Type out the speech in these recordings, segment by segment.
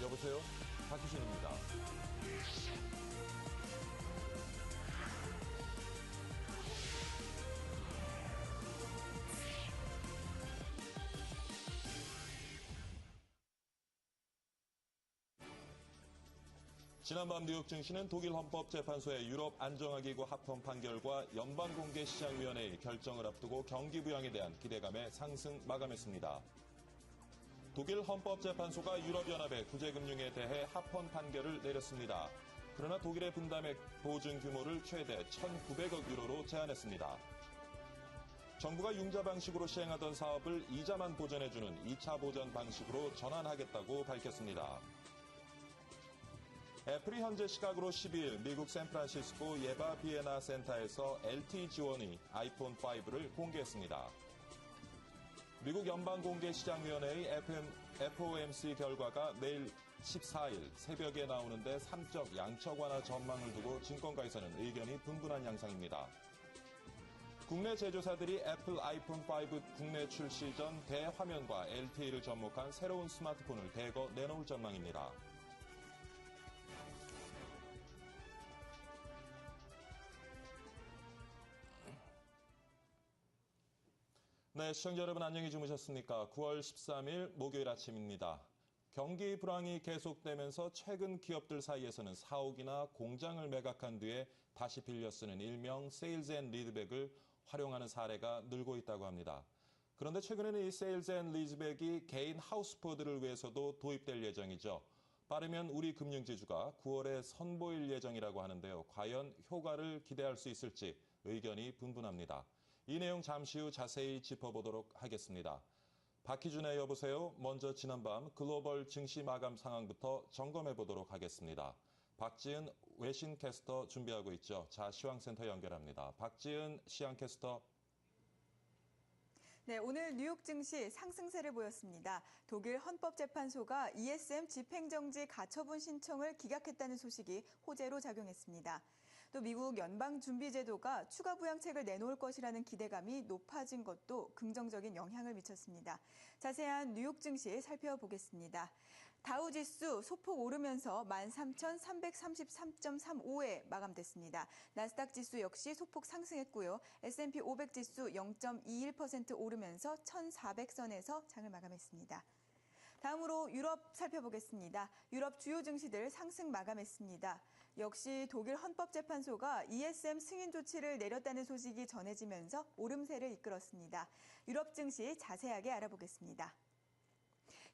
여보세요? 박희준입니다. 지난밤 뉴욕 증시는 독일 헌법재판소의 유럽 안정화기구 합헌 판결과 연방공개시장위원회의 결정을 앞두고 경기 부양에 대한 기대감에 상승 마감했습니다. 독일 헌법재판소가 유럽연합의 구제금융에 대해 합헌 판결을 내렸습니다. 그러나 독일의 분담액 보증 규모를 최대 1,900억 유로로 제한했습니다. 정부가 융자 방식으로 시행하던 사업을 이자만 보전해주는 2차 보전 방식으로 전환하겠다고 밝혔습니다. 애플이 현재 시각으로 12일 미국 샌프란시스코 예바 비에나 센터에서 LTE 지원의 아이폰 5를 공개했습니다. 미국 연방공개시장위원회의 FOMC 결과가 내일 14일 새벽에 나오는데 삼적 양적 완화 전망을 두고 증권가에서는 의견이 분분한 양상입니다. 국내 제조사들이 애플 아이폰 5 국내 출시 전 대화면과 LTE를 접목한 새로운 스마트폰을 대거 내놓을 전망입니다. 네, 시청자 여러분 안녕히 주무셨습니까? 9월 13일 목요일 아침입니다. 경기 불황이 계속되면서 최근 기업들 사이에서는 사옥이나 공장을 매각한 뒤에 다시 빌려 쓰는 일명 세일즈 앤 리드백을 활용하는 사례가 늘고 있다고 합니다. 그런데 최근에는 이 세일즈 앤 리드백이 개인 하우스포들을 위해서도 도입될 예정이죠. 빠르면 우리 금융지주가 9월에 선보일 예정이라고 하는데요. 과연 효과를 기대할 수 있을지 의견이 분분합니다. 이 내용 잠시 후 자세히 짚어보도록 하겠습니다. 박희준의 여보세요. 먼저 지난밤 글로벌 증시 마감 상황부터 점검해 보도록 하겠습니다. 박지은 외신 캐스터 준비하고 있죠. 자, 시황센터 연결합니다. 박지은 시황캐스터. 네, 오늘 뉴욕 증시 상승세를 보였습니다. 독일 헌법재판소가 ESM 집행정지 가처분 신청을 기각했다는 소식이 호재로 작용했습니다. 또 미국 연방준비제도가 추가 부양책을 내놓을 것이라는 기대감이 높아진 것도 긍정적인 영향을 미쳤습니다. 자세한 뉴욕 증시 살펴보겠습니다. 다우지수 소폭 오르면서 13,333.35에 마감됐습니다. 나스닥 지수 역시 소폭 상승했고요. S&P 500 지수 0.21% 오르면서 1,400선에서 장을 마감했습니다. 다음으로 유럽 살펴보겠습니다. 유럽 주요 증시들 상승 마감했습니다. 역시 독일 헌법재판소가 ESM 승인 조치를 내렸다는 소식이 전해지면서 오름세를 이끌었습니다. 유럽 증시 자세하게 알아보겠습니다.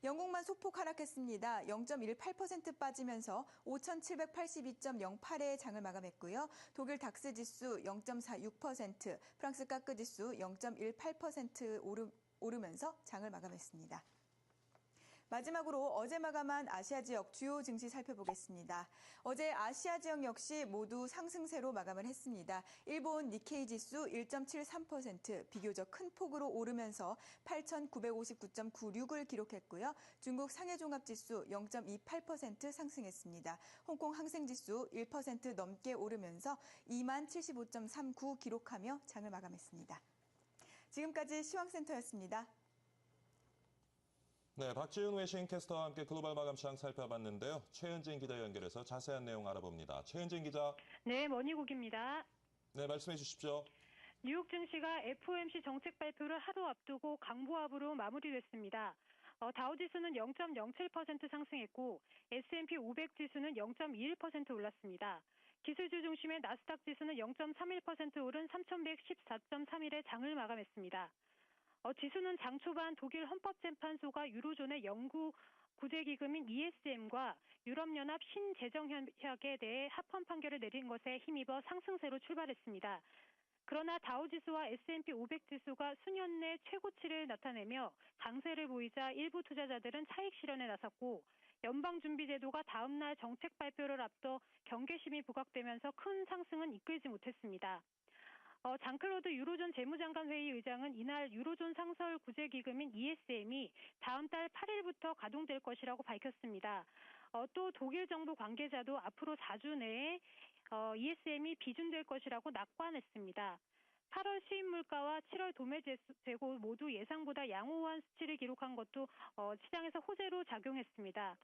영국만 소폭 하락했습니다. 0.18% 빠지면서 5,782.08의 장을 마감했고요. 독일 닥스 지수 0.46%, 프랑스 까크 지수 0.18% 오르면서 장을 마감했습니다. 마지막으로 어제 마감한 아시아 지역 주요 증시 살펴보겠습니다. 어제 아시아 지역 역시 모두 상승세로 마감을 했습니다. 일본 니케이 지수 1.73%, 비교적 큰 폭으로 오르면서 8,959.96을 기록했고요. 중국 상해종합지수 0.28% 상승했습니다. 홍콩 항생지수 1% 넘게 오르면서 20,075.39 기록하며 장을 마감했습니다. 지금까지 시황센터였습니다. 네, 박지은 외신 캐스터와 함께 글로벌 마감 시황 살펴봤는데요. 최은진 기자 연결해서 자세한 내용 알아봅니다. 최은진 기자. 네, 머니국입니다. 네, 말씀해 주십시오. 뉴욕 증시가 FOMC 정책 발표를 하루 앞두고 강보합으로 마무리됐습니다. 다우지수는 0.07% 상승했고 S&P 500 지수는 0.21% 올랐습니다. 기술주 중심의 나스닥 지수는 0.31% 오른 3,114.31의 장을 마감했습니다. 지수는 장 초반 독일 헌법재판소가 유로존의 연구 구제기금인 ESM과 유럽연합 신재정협약에 대해 합헌 판결을 내린 것에 힘입어 상승세로 출발했습니다. 그러나 다우지수와 S&P 500 지수가 수년 내 최고치를 나타내며 강세를 보이자 일부 투자자들은 차익 실현에 나섰고 연방준비제도가 다음 날 정책 발표를 앞둬 경계심이 부각되면서 큰 상승은 이끌지 못했습니다. 장클로드 유로존 재무장관회의 의장은 이날 유로존 상설 구제기금인 ESM이 다음 달 8일부터 가동될 것이라고 밝혔습니다. 또 독일 정부 관계자도 앞으로 4주 내에 ESM이 비준될 것이라고 낙관했습니다. 8월 수입 물가와 7월 도매 재고 모두 예상보다 양호한 수치를 기록한 것도 시장에서 호재로 작용했습니다.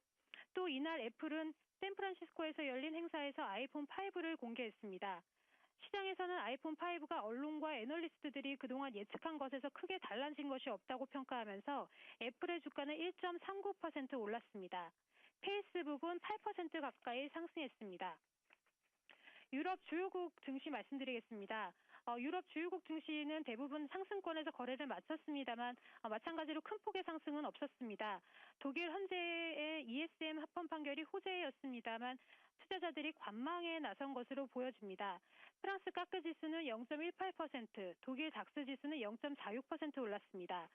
또 이날 애플은 샌프란시스코에서 열린 행사에서 아이폰 5를 공개했습니다. 시장에서는 아이폰 5가 언론과 애널리스트들이 그동안 예측한 것에서 크게 달라진 것이 없다고 평가하면서 애플의 주가는 1.39% 올랐습니다. 페이스북은 8% 가까이 상승했습니다. 유럽 주요국 증시 말씀드리겠습니다. 유럽 주요국 증시는 대부분 상승권에서 거래를 마쳤습니다만 마찬가지로 큰 폭의 상승은 없었습니다. 독일 현재의 ESM 합헌 판결이 호재였습니다만 투자자들이 관망에 나선 것으로 보여집니다. 프랑스 까크 지수는 0.18%, 독일 닥스 지수는 0.46% 올랐습니다.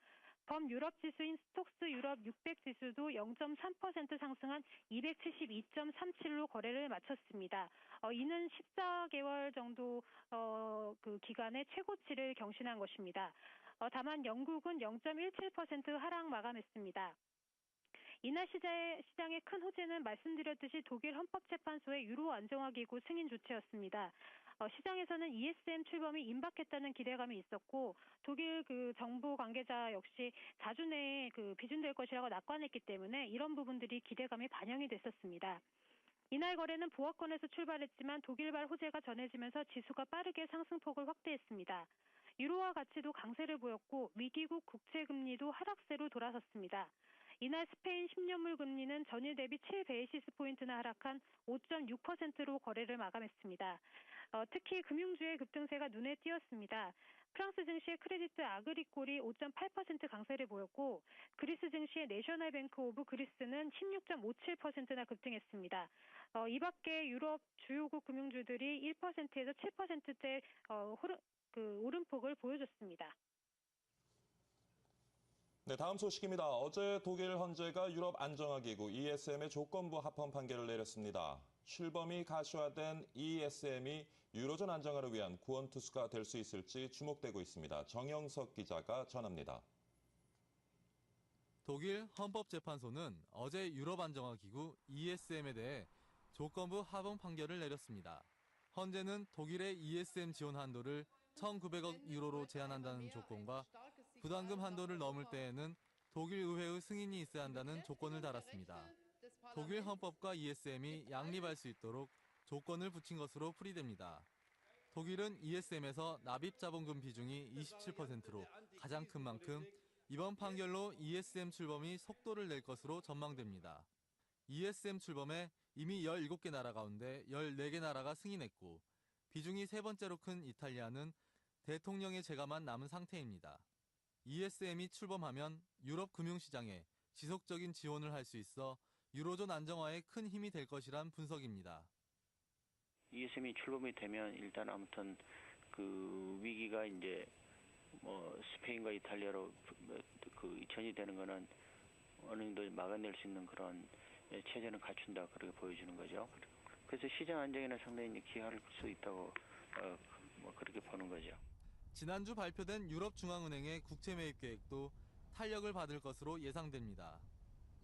범유럽 지수인 스톡스 유럽 600 지수도 0.3% 상승한 272.37로 거래를 마쳤습니다. 이는 14개월 정도 그 기간의 최고치를 경신한 것입니다. 다만 영국은 0.17% 하락 마감했습니다. 이날 시장의 큰 호재는 말씀드렸듯이 독일 헌법재판소의 유로 안정화기구 승인 조치였습니다. 시장에서는 ESM 출범이 임박했다는 기대감이 있었고 독일 그 정부 관계자 역시 4주 내에 그 비준될 것이라고 낙관했기 때문에 이런 부분들이 기대감이 반영이 됐었습니다. 이날 거래는 보합권에서 출발했지만 독일발 호재가 전해지면서 지수가 빠르게 상승폭을 확대했습니다. 유로화 가치도 강세를 보였고 미기국 국채금리도 하락세로 돌아섰습니다. 이날 스페인 10년물 금리는 전일 대비 7베이시스 포인트나 하락한 5.6%로 거래를 마감했습니다. 특히 금융주의 급등세가 눈에 띄었습니다. 프랑스 증시의 크레디트 아그리콜이 5.8% 강세를 보였고 그리스 증시의 내셔널뱅크 오브 그리스는 16.57%나 급등했습니다. 이 밖에 유럽 주요국 금융주들이 1%에서 7%대 오름폭을 보여줬습니다. 네, 다음 소식입니다. 어제 독일 헌재가 유럽 안정화기구 ESM의 조건부 합헌 판결을 내렸습니다. 출범이 가시화된 ESM이 유로존 안정화를 위한 구원 투수가 될 수 있을지 주목되고 있습니다. 정영석 기자가 전합니다. 독일 헌법재판소는 어제 유럽 안정화기구 ESM에 대해 조건부 합헌 판결을 내렸습니다. 헌재는 독일의 ESM 지원 한도를 1,900억 유로로 제한한다는 조건과 부담금 한도를 넘을 때에는 독일 의회의 승인이 있어야 한다는 조건을 달았습니다. 독일 헌법과 ESM이 양립할 수 있도록 조건을 붙인 것으로 풀이됩니다. 독일은 ESM에서 납입 자본금 비중이 27%로 가장 큰 만큼 이번 판결로 ESM 출범이 속도를 낼 것으로 전망됩니다. ESM 출범에 이미 17개 나라 가운데 14개 나라가 승인했고 비중이 세 번째로 큰 이탈리아는 대통령의 제가만 남은 상태입니다. ESM이 출범하면 유럽 금융시장에 지속적인 지원을 할 수 있어 유로존 안정화에 큰 힘이 될 것이란 분석입니다. ESM이 출범이 되면 일단 아무튼 그 위기가 이제 스페인과 이탈리아로 그 전이 되는 거는 어느 정도 막아낼 수 있는 그런 체제는 갖춘다 그렇게 보여주는 거죠. 그래서 시장 안정에는 상당히 기여할 수 있다고 그렇게 보는 거죠. 지난주 발표된 유럽중앙은행의 국채 매입 계획도 탄력을 받을 것으로 예상됩니다.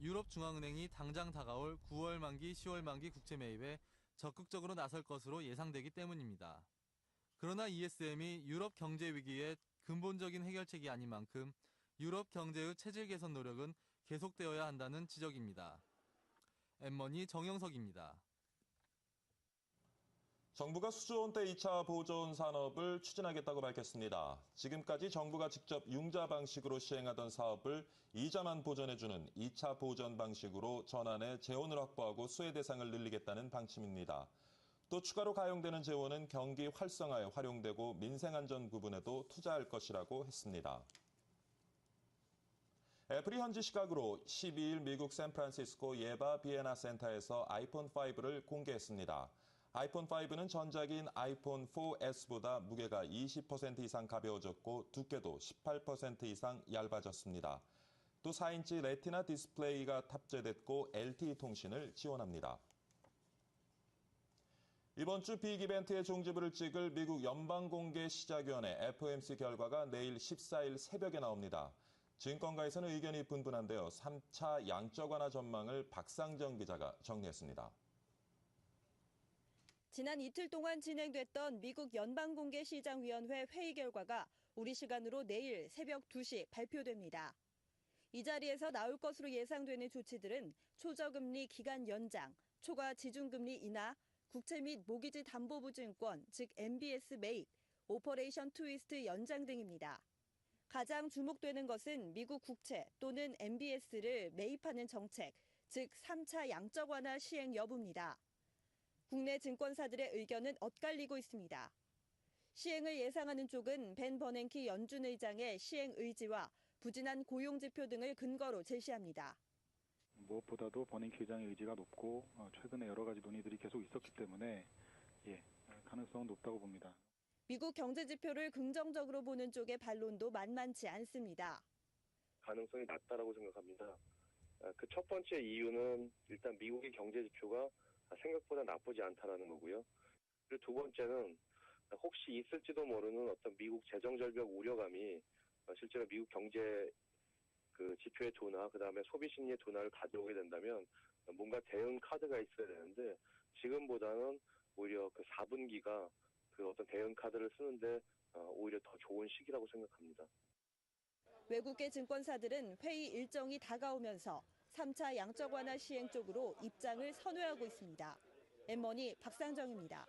유럽중앙은행이 당장 다가올 9월 만기, 10월 만기 국채 매입에 적극적으로 나설 것으로 예상되기 때문입니다. 그러나 ESM이 유럽 경제 위기의 근본적인 해결책이 아닌 만큼 유럽 경제의 체질 개선 노력은 계속되어야 한다는 지적입니다. 엠머니 정영석입니다. 정부가 수조원대 2차 보존 산업을 추진하겠다고 밝혔습니다. 지금까지 정부가 직접 융자 방식으로 시행하던 사업을 이자만 보전해주는 2차 보전 방식으로 전환해 재원을 확보하고 수혜 대상을 늘리겠다는 방침입니다. 또 추가로 가용되는 재원은 경기 활성화에 활용되고 민생안전 부분에도 투자할 것이라고 했습니다. 애플이 현지 시각으로 12일 미국 샌프란시스코 예바 비에나 센터에서 아이폰 5를 공개했습니다. 아이폰 5는 전작인 아이폰 4S보다 무게가 20% 이상 가벼워졌고 두께도 18% 이상 얇아졌습니다. 또 4인치 레티나 디스플레이가 탑재됐고 LTE 통신을 지원합니다. 이번 주 빅 이벤트의 종지부를 찍을 미국 연방공개시작위원회 FOMC 결과가 내일 14일 새벽에 나옵니다. 증권가에서는 의견이 분분한데요. 3차 양적 완화 전망을 박상정 기자가 정리했습니다. 지난 이틀 동안 진행됐던 미국 연방공개시장위원회 회의 결과가 우리 시간으로 내일 새벽 2시 발표됩니다. 이 자리에서 나올 것으로 예상되는 조치들은 초저금리 기간 연장, 초과 지중금리 인하, 국채 및 모기지 담보부증권, 즉 MBS 매입, 오퍼레이션 트위스트 연장 등입니다. 가장 주목되는 것은 미국 국채 또는 MBS를 매입하는 정책, 즉 3차 양적 완화 시행 여부입니다. 국내 증권사들의 의견은 엇갈리고 있습니다. 시행을 예상하는 쪽은 벤 버냉키 연준 의장의 시행 의지와 부진한 고용지표 등을 근거로 제시합니다. 무엇보다도 버냉키 의장의 의지가 높고 최근에 여러 가지 논의들이 계속 있었기 때문에 가능성은 높다고 봅니다. 미국 경제 지표를 긍정적으로 보는 쪽의 반론도 만만치 않습니다. 가능성이 낮다라고 생각합니다. 그 첫 번째 이유는 일단 미국의 경제 지표가 생각보다 나쁘지 않다라는 거고요. 그리고 두 번째는 혹시 있을지도 모르는 어떤 미국 재정 절벽 우려감이 실제로 미국 경제 그 지표의 둔화, 그다음에 소비 심리의 둔화를 가져오게 된다면 뭔가 대응 카드가 있어야 되는데 지금보다는 오히려 그 4분기가 그 어떤 대응 카드를 쓰는데 오히려 더 좋은 시기라고 생각합니다. 외국계 증권사들은 회의 일정이 다가오면서 3차 양적 완화 시행 쪽으로 입장을 선회하고 있습니다. 엠머니 박상정입니다.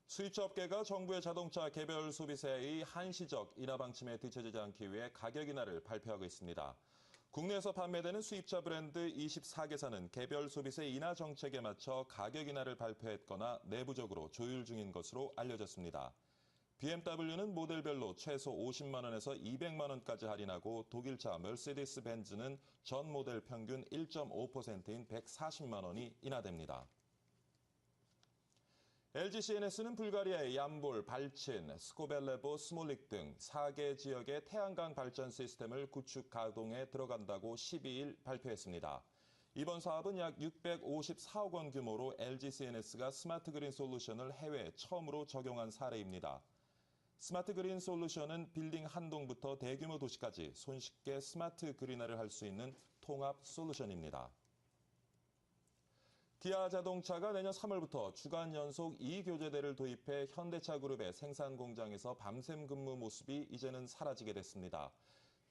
수입차 업계가 정부의 자동차 개별 소비세의 한시적 인하 방침에 뒤처지지 않기 위해 가격 인하를 발표하고 있습니다. 국내에서 판매되는 수입차 브랜드 24개사는 개별 소비세 인하 정책에 맞춰 가격 인하를 발표했거나 내부적으로 조율 중인 것으로 알려졌습니다. BMW는 모델별로 최소 50만 원에서 200만 원까지 할인하고 독일차 머세디스 벤츠는 전 모델 평균 1.5%인 140만 원이 인하됩니다. LG CNS는 불가리아의 얌볼, 발친, 스코벨레보, 스몰릭 등 4개 지역의 태양광 발전 시스템을 구축 가동에 들어간다고 12일 발표했습니다. 이번 사업은 약 654억 원 규모로 LG CNS가 스마트 그린 솔루션을 해외에 처음으로 적용한 사례입니다. 스마트 그린 솔루션은 빌딩 한 동부터 대규모 도시까지 손쉽게 스마트 그린화를 할 수 있는 통합 솔루션입니다. 기아 자동차가 내년 3월부터 주간 연속 2교제대를 도입해 현대차 그룹의 생산 공장에서 밤샘 근무 모습이 이제는 사라지게 됐습니다.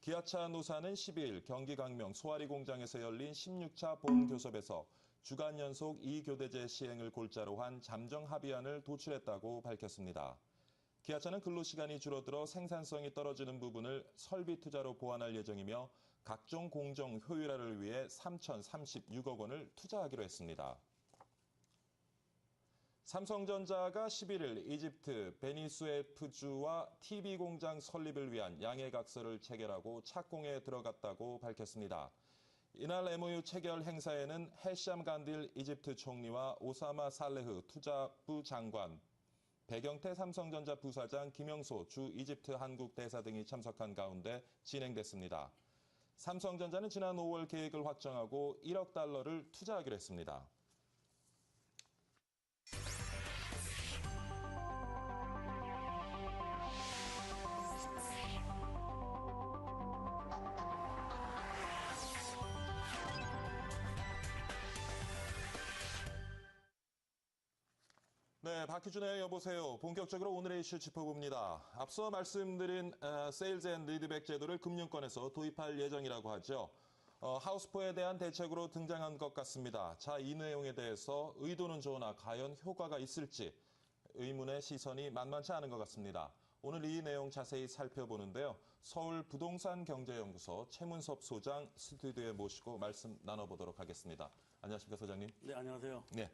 기아차 노사는 12일 경기 강명 소아리 공장에서 열린 16차 본교섭에서 주간 연속 2교대제 시행을 골자로 한 잠정 합의안을 도출했다고 밝혔습니다. 기아차는 근로시간이 줄어들어 생산성이 떨어지는 부분을 설비 투자로 보완할 예정이며 각종 공정 효율화를 위해 3,036억 원을 투자하기로 했습니다. 삼성전자가 11일 이집트 베니수에프주와 TV 공장 설립을 위한 양해각서를 체결하고 착공에 들어갔다고 밝혔습니다. 이날 MOU 체결 행사에는 해샴 간딜 이집트 총리와 오사마 살레흐 투자부 장관, 백영태 삼성전자 부사장, 김영소 주 이집트 한국 대사 등이 참석한 가운데 진행됐습니다. 삼성전자는 지난 5월 계획을 확정하고 1억 달러를 투자하기로 했습니다. 네, 박희준의 여보세요. 본격적으로 오늘의 이슈 짚어봅니다. 앞서 말씀드린 세일즈 앤 리드백 제도를 금융권에서 도입할 예정이라고 하죠. 하우스포에 대한 대책으로 등장한 것 같습니다. 자, 이 내용에 대해서 의도는 좋으나 과연 효과가 있을지 의문의 시선이 만만치 않은 것 같습니다. 오늘 이 내용 자세히 살펴보는데요. 서울부동산경제연구소 최문섭 소장 스튜디오에 모시고 말씀 나눠보도록 하겠습니다. 안녕하십니까, 소장님? 네, 안녕하세요. 네.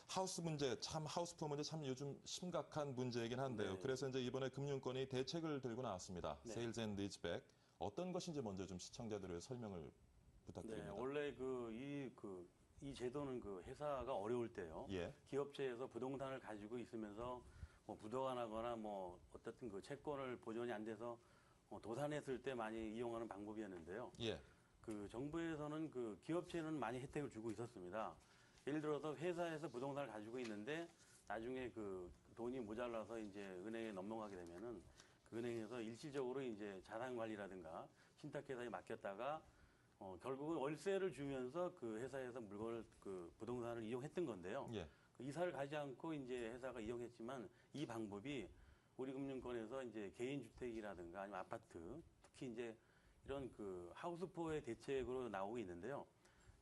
하우스포 문제 참 요즘 심각한 문제이긴 한데요. 네. 그래서 이제 이번에 금융권이 대책을 들고 나왔습니다. 네. 세일즈 앤 리즈백. 어떤 것인지 먼저 좀 시청자들의 설명을 부탁드립니다. 네, 원래 이 제도는 회사가 어려울 때요. 예. 기업체에서 부동산을 가지고 있으면서 부도가 나거나 어쨌든 채권을 보존이 안 돼서 도산했을 때 많이 이용하는 방법이었는데요. 예. 정부에서는 기업체는 많이 혜택을 주고 있었습니다. 예를 들어서 회사에서 부동산을 가지고 있는데 나중에 돈이 모자라서 이제 은행에 넘어가게 되면은 그 은행에서 일시적으로 이제 자산 관리라든가 신탁회사에 맡겼다가 결국은 월세를 주면서 그 회사에서 물건을 부동산을 이용했던 건데요. 예. 이사를 가지 않고 이제 회사가 이용했지만 이 방법이 우리 금융권에서 이제 개인 주택이라든가 아니면 아파트, 특히 이제 이런 그 하우스포의 대책으로 나오고 있는데요.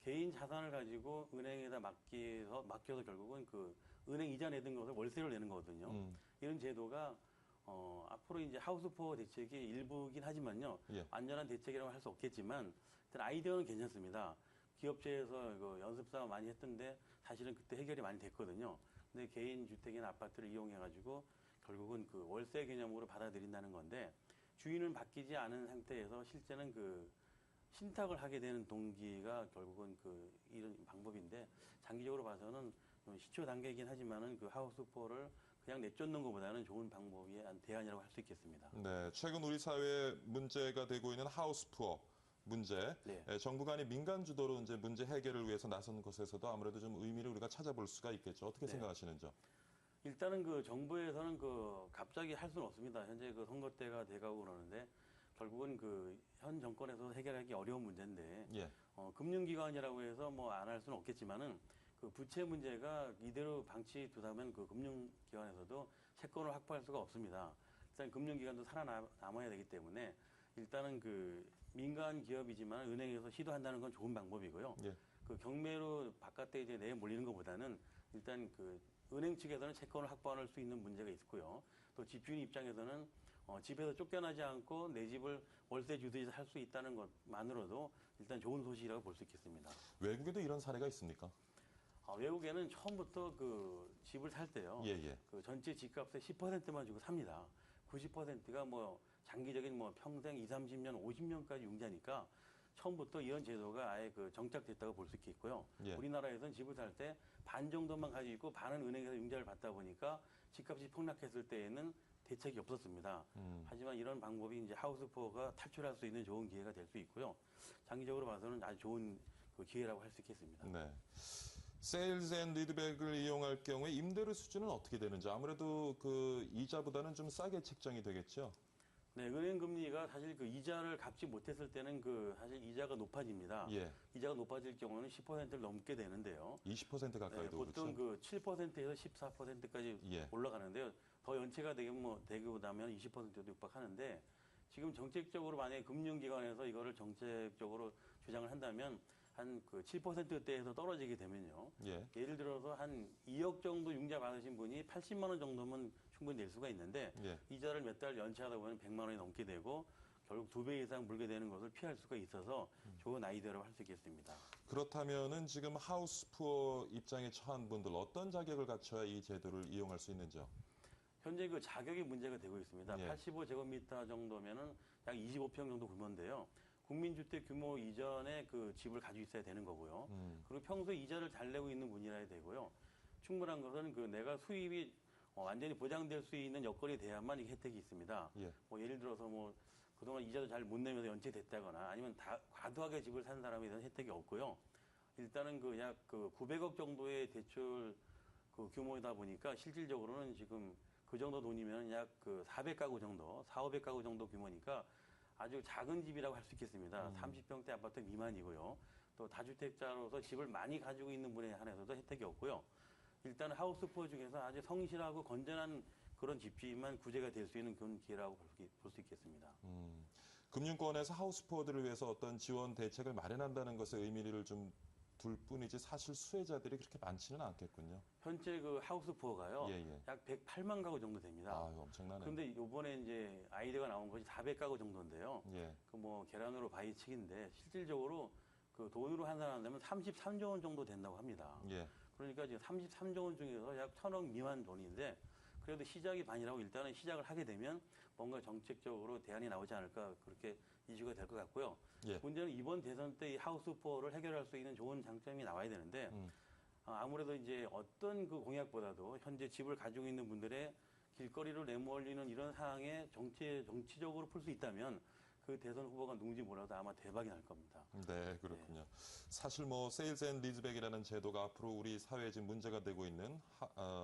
개인 자산을 가지고 은행에다 맡겨서 결국은 그 은행 이자 내던 것을 월세로 내는 거거든요. 이런 제도가 앞으로 이제 하우스포 대책이 일부긴 하지만요. 예. 완전한 대책이라고 할 수 없겠지만 일단 아이디어는 괜찮습니다. 기업체에서 그 연습사 많이 했던데 사실은 그때 해결이 많이 됐거든요. 근데 개인 주택이나 아파트를 이용해가지고 결국은 그 월세 개념으로 받아들인다는 건데 주인은 바뀌지 않은 상태에서 실제는 그 신탁을 하게 되는 동기가 결국은 그 이런 방법인데 장기적으로 봐서는 좀 시초 단계이긴 하지만은 그 하우스포를 그냥 내쫓는 것보다는 좋은 방법이 대안이라고 할 수 있겠습니다. 네, 최근 우리 사회에 문제가 되고 있는 하우스푸어 문제, 네. 정부 간이 민간 주도로 이제 문제 해결을 위해서 나선 것에서도 아무래도 좀 의미를 우리가 찾아볼 수가 있겠죠. 어떻게 네. 생각하시는지요? 일단은 그 정부에서는 그 갑자기 할 수는 없습니다. 현재 그 선거 때가 돼가고 그러는데 결국은 그 현 정권에서 해결하기 어려운 문제인데 예. 금융기관이라고 해서 뭐 안 할 수는 없겠지만은 그 부채 문제가 이대로 방치두다면 그 금융기관에서도 채권을 확보할 수가 없습니다. 일단 금융기관도 살아남아야 되기 때문에 일단은 그 민간 기업이지만 은행에서 시도한다는 건 좋은 방법이고요. 예. 그 경매로 바깥에 이제 내몰리는 것보다는 일단 그 은행 측에서는 채권을 확보할 수 있는 문제가 있고요. 또 집주인 입장에서는 집에서 쫓겨나지 않고 내 집을 월세 주듯이 살 수 있다는 것만으로도 일단 좋은 소식이라고 볼 수 있겠습니다. 외국에도 이런 사례가 있습니까? 외국에는 처음부터 그 집을 살 때요. 예, 예. 그 전체 집값의 10%만 주고 삽니다. 90%가 뭐 장기적인 뭐 평생 20, 30년, 50년까지 융자니까 처음부터 이런 제도가 아예 그 정착됐다고 볼 수 있겠고요. 예. 우리나라에서는 집을 살 때 반 정도만 가지고 있고 반은 은행에서 융자를 받다 보니까 집값이 폭락했을 때에는 대책이 없었습니다. 하지만 이런 방법이 이제 하우스포어가 탈출할 수 있는 좋은 기회가 될 수 있고요. 장기적으로 봐서는 아주 좋은 그 기회라고 할 수 있겠습니다. 네. 세일즈 앤 리드백을 이용할 경우에 임대료 수준은 어떻게 되는지 아무래도 그 이자보다는 좀 싸게 책정이 되겠죠. 네, 은행 금리가 사실 그 이자를 갚지 못했을 때는 그 사실 이자가 높아집니다. 예. 이자가 높아질 경우는 10%를 넘게 되는데요. 20% 가까이도 보통 그렇죠. 그 7%에서 14%까지 예. 올라가는데요. 더 연체가 되고 나면 20%도 육박하는데 지금 정책적으로 만약에 금융기관에서 이거를 정책적으로 주장을 한다면 한 그 7%대에서 떨어지게 되면요. 예. 예를 들어서 한 2억 정도 융자 받으신 분이 80만 원 정도면 충분히 낼 수가 있는데 예. 이자를 몇 달 연체하다 보면 100만 원이 넘게 되고 결국 2배 이상 물게 되는 것을 피할 수가 있어서 좋은 아이디어라고 할 수 있겠습니다. 그렇다면은 지금 하우스푸어 입장에 처한 분들 어떤 자격을 갖춰야 이 제도를 이용할 수 있는지요? 현재 그 자격이 문제가 되고 있습니다. 예. 85제곱미터 정도면은 약 25평 정도 규모인데요. 국민주택 규모 이전에 그 집을 가지고 있어야 되는 거고요. 그리고 평소에 이자를 잘 내고 있는 분이라야 되고요. 충분한 것은 그 내가 수입이 완전히 보장될 수 있는 여건이 돼야만 이 혜택이 있습니다. 예. 뭐 예를 들어서 뭐 그동안 이자도 잘 못 내면서 연체됐다거나 아니면 과도하게 집을 산 사람에 대한 혜택이 없고요. 일단은 그 약 그 900억 정도의 대출 그 규모이다 보니까 실질적으로는 지금 그 정도 돈이면 약 그 400가구 정도, 4,500가구 정도 규모니까 아주 작은 집이라고 할 수 있겠습니다. 30평대 아파트 미만이고요. 또 다주택자로서 집을 많이 가지고 있는 분에 한해서도 혜택이 없고요. 일단 하우스포어 중에서 아주 성실하고 건전한 그런 집주인만 구제가 될 수 있는 그런 기회라고 볼 수 있겠습니다. 금융권에서 하우스푸어들을 위해서 어떤 지원 대책을 마련한다는 것에 의미를 좀 둘 뿐이지 사실 수혜자들이 그렇게 많지는 않겠군요. 현재 그 하우스포어가요. 예, 예. 약 108만 가구 정도 됩니다. 아, 엄청나네. 그런데 이번에 이제 아이디어가 나온 것이 400가구 정도인데요. 예. 그 뭐 계란으로 바위치기인데 실질적으로 그 돈으로 환산한다면 33조 원 정도 된다고 합니다. 예. 그러니까 지금 33조 원 중에서 약 1,000억 미만 돈인데 그래도 시작이 반이라고 일단은 시작을 하게 되면 뭔가 정책적으로 대안이 나오지 않을까 그렇게 이슈가 될 것 같고요. 예. 문제는 이번 대선 때 이 하우스포어를 해결할 수 있는 좋은 장점이 나와야 되는데 아무래도 이제 어떤 그 공약보다도 현재 집을 가지고 있는 분들의 길거리로 내몰리는 이런 상황에 정치적으로 풀 수 있다면 그 대선 후보가 누군지 몰라도 아마 대박이 날 겁니다. 네, 그렇군요. 사실 뭐 세일즈 앤 리즈백이라는 제도가 앞으로 우리 사회에 지금 문제가 되고 있는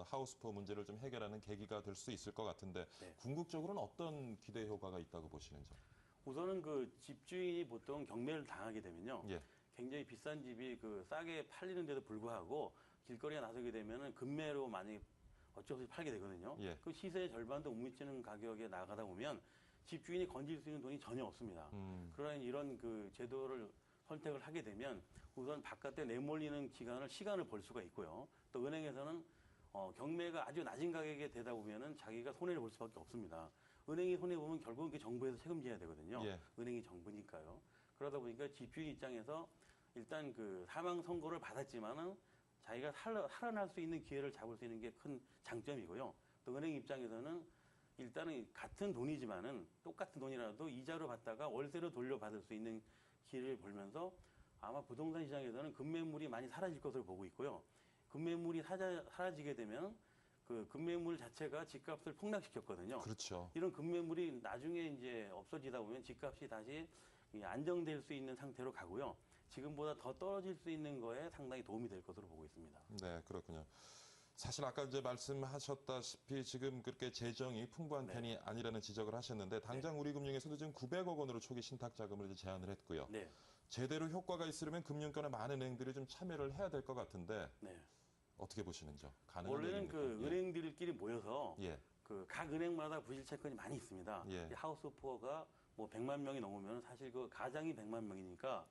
하우스푸어 문제를 좀 해결하는 계기가 될 수 있을 것 같은데 네. 궁극적으로는 어떤 기대 효과가 있다고 보시는지? 우선은 그 집주인이 보통 경매를 당하게 되면요. 예. 굉장히 비싼 집이 그 싸게 팔리는데도 불구하고 길거리에 나서게 되면은 급매로 많이 어쩔 수 없이 팔게 되거든요. 예. 그 시세의 절반도 못 미치는 가격에 나가다 보면 집주인이 건질 수 있는 돈이 전혀 없습니다. 그러니 이런 그 제도를 선택을 하게 되면 우선 바깥에 내몰리는 시간을 벌 수가 있고요. 또 은행에서는 경매가 아주 낮은 가격에 되다 보면은 자기가 손해를 볼 수밖에 없습니다. 은행이 손해 보면 결국은 그 정부에서 책임져야 되거든요. 예. 은행이 정부니까요. 그러다 보니까 집주인 입장에서 일단 그 사망 선고를 받았지만은 자기가 살아날 수 있는 기회를 잡을 수 있는 게 큰 장점이고요. 또 은행 입장에서는 일단은 같은 돈이지만은 똑같은 돈이라도 이자로 받다가 월세로 돌려받을 수 있는 기회를 벌면서 아마 부동산 시장에서는 급매물이 많이 사라질 것으로 보고 있고요. 급매물이 사라지게 되면 그 급매물 자체가 집값을 폭락시켰거든요. 그렇죠. 이런 급매물이 나중에 이제 없어지다 보면 집값이 다시 안정될 수 있는 상태로 가고요. 지금보다 더 떨어질 수 있는 거에 상당히 도움이 될 것으로 보고 있습니다. 네, 그렇군요. 사실 아까 이제 말씀하셨다시피 지금 그렇게 재정이 풍부한 네. 편이 아니라는 지적을 하셨는데 당장 우리금융에서도 지금 900억 원으로 초기 신탁 자금을 이제 제안을 했고요. 네. 제대로 효과가 있으려면 금융권의 많은 은행들이 좀 참여를 해야 될 것 같은데 네. 어떻게 보시는지요? 가능한 원래는 얘기입니까? 그 예. 은행들끼리 모여서 예. 그 각 은행마다 부실 채권이 많이 있습니다. 예. 이 하우스 푸어가 뭐 100만 명이 넘으면 사실 그 가장이 100만 명이니까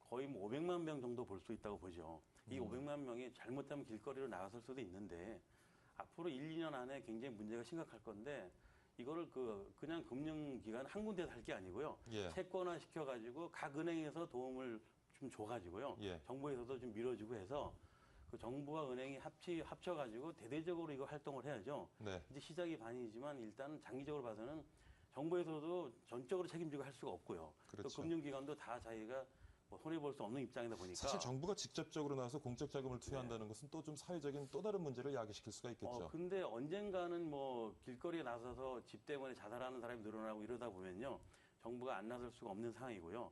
거의 뭐 500만 명 정도 볼 수 있다고 보죠. 이 500만 명이 잘못하면 길거리로 나갔을 수도 있는데 앞으로 1, 2년 안에 굉장히 문제가 심각할 건데 이거를 그냥 금융기관 한 군데서 할 게 아니고요. 예. 채권화 시켜가지고 각 은행에서 도움을 좀 줘가지고요. 예. 정부에서도 좀 밀어주고 해서 그 정부와 은행이 합쳐가지고 대대적으로 이거 활동을 해야죠. 네. 이제 시작이 반이지만 일단 장기적으로 봐서는 정부에서도 전적으로 책임지고 할 수가 없고요. 그렇죠. 또 금융기관도 다 자기가 뭐 손해볼 수 없는 입장이다 보니까 사실 정부가 직접적으로 나와서 공적 자금을 투여한다는 것은 또 좀 사회적인 또 다른 문제를 야기시킬 수가 있겠죠. 근데 언젠가는 뭐 길거리에 나서서 집 때문에 자살하는 사람이 늘어나고 이러다 보면요. 정부가 안 나설 수가 없는 상황이고요.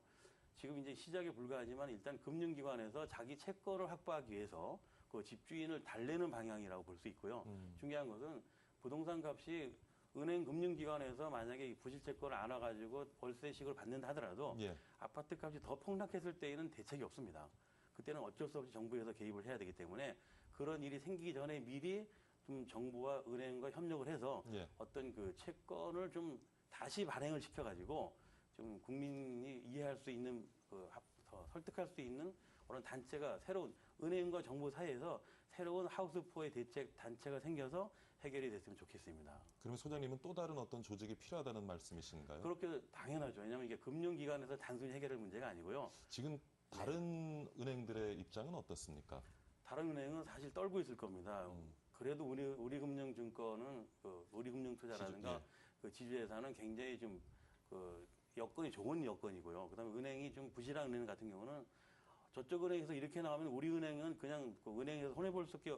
지금 이제 시작에 불과하지만 일단 금융기관에서 자기 채권을 확보하기 위해서 그 집주인을 달래는 방향이라고 볼 수 있고요. 중요한 것은 부동산 값이 은행 금융기관에서 만약에 부실채권을 안아가지고 월세식을 받는다 하더라도 예. 아파트 값이 더 폭락했을 때에는 대책이 없습니다. 그때는 어쩔 수 없이 정부에서 개입을 해야 되기 때문에 그런 일이 생기기 전에 미리 좀 정부와 은행과 협력을 해서 예. 어떤 그 채권을 좀 다시 발행을 시켜가지고 좀 국민이 이해할 수 있는 더 설득할 수 있는 그런 단체가 새로운 은행과 정부 사이에서 새로운 하우스푸어의 대책 단체가 생겨서 해결이 됐으면 좋겠습니다. 그러면 소장님은 또 다른 어떤 조직이 필요하다는 말씀이신가요? 그렇게 당연하죠. 왜냐하면 이게 금융기관에서 단순히 해결할 문제가 아니고요. 지금 다른 은행들의 입장은 어떻습니까? 다른 은행은 사실 떨고 있을 겁니다. 그래도 우리금융증권은 우리금융투자라든가 예. 그 지주회사는 굉장히 좀 여건이 좋은 여건이고요. 그다음에 은행이 좀 부실한 은행 같은 경우는 저쪽 은행에서 이렇게 나오면 우리 은행은 그냥 그 은행에서 손해 볼 수밖에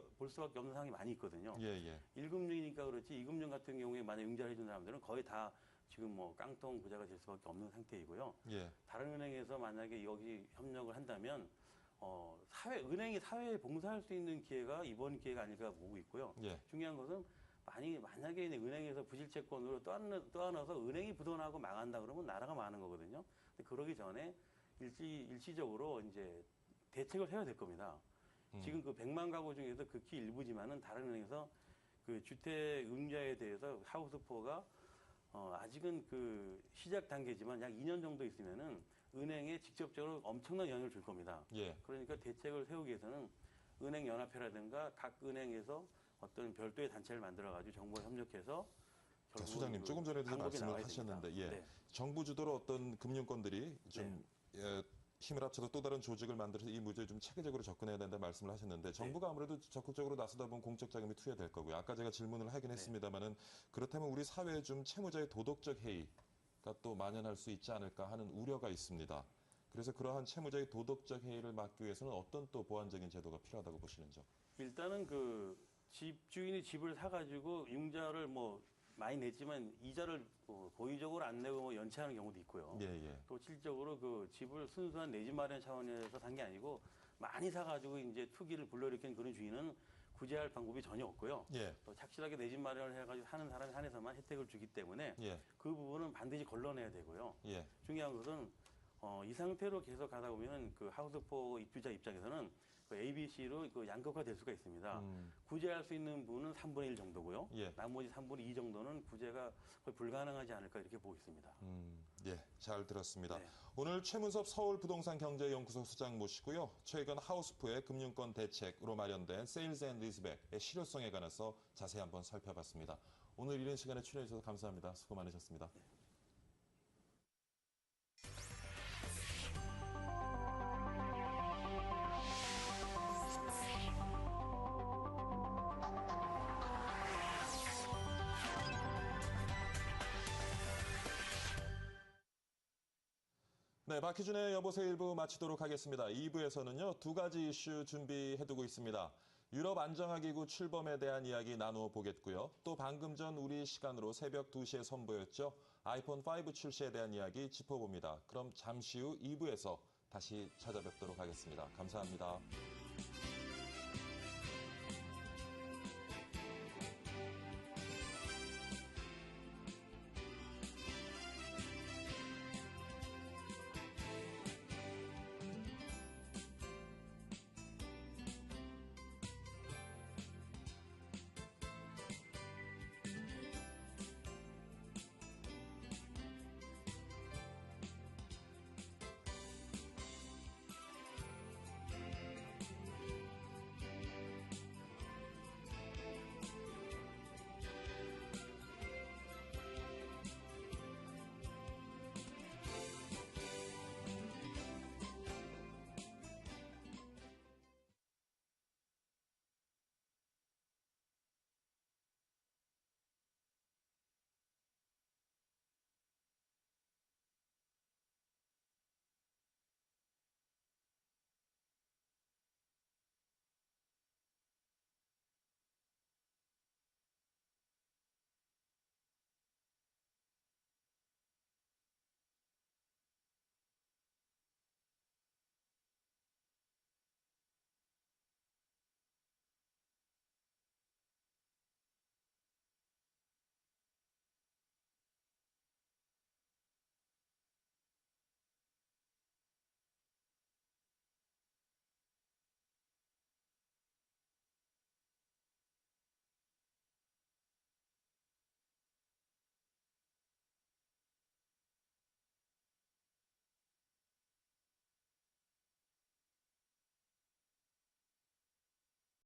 없는 상황이 많이 있거든요. 예, 예. 1금융이니까 그렇지 2금융 같은 경우에 만약 응자를 해준 사람들은 거의 다 지금 뭐 깡통 부자가 될 수밖에 없는 상태이고요. 예. 다른 은행에서 만약에 여기 협력을 한다면 은행이 사회에 봉사할 수 있는 기회가 이번 기회가 아닐까 보고 있고요. 예. 중요한 것은 만약에 은행에서 부실채권으로 떠안아서 은행이 부도나고 망한다 그러면 나라가 망하는 거거든요. 근데 그러기 전에 일시적으로 이제 대책을 세워야 될 겁니다. 지금 그 100만 가구 중에서 극히 일부지만은 다른 은행에서 그 주택 융자에 대해서 하우스푸어가 아직은 그 시작 단계지만 약 2년 정도 있으면은 은행에 직접적으로 엄청난 영향을 줄 겁니다. 예. 그러니까 대책을 세우기 위해서는 은행연합회라든가 각 은행에서 어떤 별도의 단체를 만들어가지고 정부와 협력해서 자, 소장님 조금 전에도 말씀을 하셨는데 예. 네. 정부 주도로 어떤 금융권들이 좀 힘을 합쳐서 또 다른 조직을 만들어서 이 문제에 좀 체계적으로 접근해야 된다는 말씀을 하셨는데 정부가 아무래도 적극적으로 나서다 보면 공적 자금이 투여될 거고요. 아까 제가 질문을 하긴 했습니다만은 그렇다면 우리 사회에 좀 채무자의 도덕적 해이가 또 만연할 수 있지 않을까 하는 우려가 있습니다. 그래서 그러한 채무자의 도덕적 해이를 막기 위해서는 어떤 또 보완적인 제도가 필요하다고 보시는지요? 일단은 그 집주인이 집을 사가지고 융자를 뭐 많이 냈지만 이자를 고의적으로 안 내고 뭐 연체하는 경우도 있고요. 예, 예. 또 실질적으로 그 집을 순수한 내 집 마련 차원에서 산 게 아니고 많이 사가지고 이제 투기를 불러일으킨 그런 주인은 구제할 방법이 전혀 없고요. 예. 또 착실하게 내 집 마련을 해가지고 사는 사람에 한해서만 혜택을 주기 때문에 예. 그 부분은 반드시 걸러내야 되고요. 예. 중요한 것은 이 상태로 계속 가다 보면 그 하우스4 입주자 입장에서는 그 ABC로 그 양극화될 수가 있습니다. 구제할 수 있는 부분은 3분의 1 정도고요. 예. 나머지 3분의 2 정도는 구제가 거의 불가능하지 않을까 이렇게 보고 있습니다. 예, 잘 들었습니다. 네. 오늘 최문섭 서울부동산경제연구소 수장 모시고요. 최근 하우스포의 금융권 대책으로 마련된 세일즈 앤 리즈백의 실효성에 관해서 자세히 한번 살펴봤습니다. 오늘 이런 시간에 출연해 주셔서 감사합니다. 수고 많으셨습니다. 네, 박희준의 여보세요 1부 마치도록 하겠습니다. 2부에서는요, 두 가지 이슈 준비해두고 있습니다. 유럽 안정화기구 출범에 대한 이야기 나누어 보겠고요. 또 방금 전 우리 시간으로 새벽 2시에 선보였죠. 아이폰 5 출시에 대한 이야기 짚어봅니다. 그럼 잠시 후 2부에서 다시 찾아뵙도록 하겠습니다. 감사합니다.